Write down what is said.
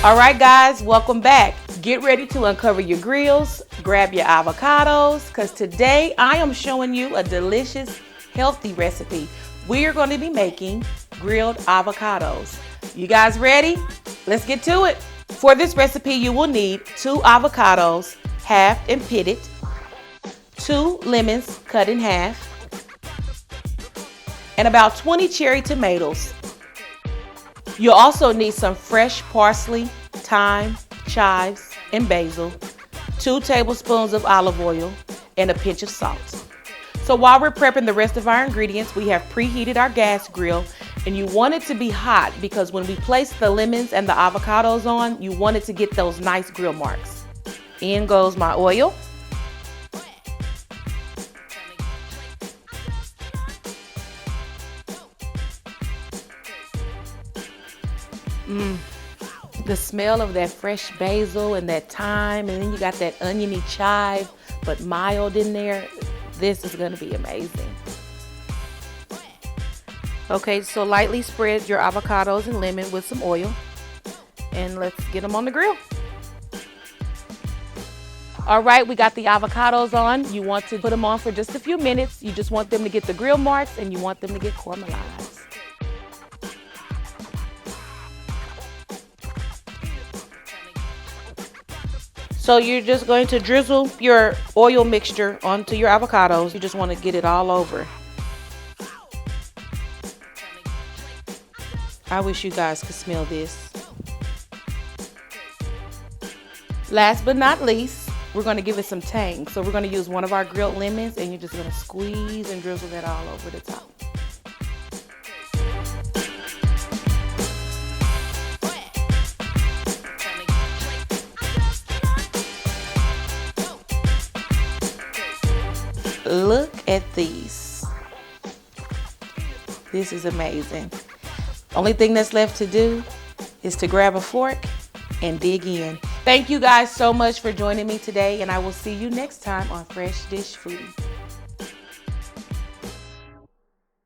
All right, guys, welcome back. Get ready to uncover your grills, grab your avocados, because today I am showing you a delicious, healthy recipe. We are going to be making grilled avocados. You guys ready? Let's get to it. For this recipe, you will need 2 avocados, halved and pitted, 2 lemons cut in half, and about 20 cherry tomatoes. You'll also need some fresh parsley, thyme, chives, and basil, 2 tablespoons of olive oil, and a pinch of salt. So while we're prepping the rest of our ingredients, we have preheated our gas grill, and you want it to be hot because when we place the lemons and the avocados on, you want it to get those nice grill marks. In goes my oil. The smell of that fresh basil and that thyme, and then you got that oniony chive, but mild in there. This is gonna be amazing. Okay, so lightly spread your avocados and lemon with some oil, and let's get them on the grill. All right, we got the avocados on. You want to put them on for just a few minutes. You just want them to get the grill marks, and you want them to get caramelized. So you're just going to drizzle your oil mixture onto your avocados. You just want to get it all over. I wish you guys could smell this. Last but not least, we're going to give it some tang. So we're going to use one of our grilled lemons, and you're just going to squeeze and drizzle that all over the top. Look at these. This is amazing. Only thing that's left to do is to grab a fork and dig in. Thank you guys so much for joining me today, and I will see you next time on Fresh Dish Foodie.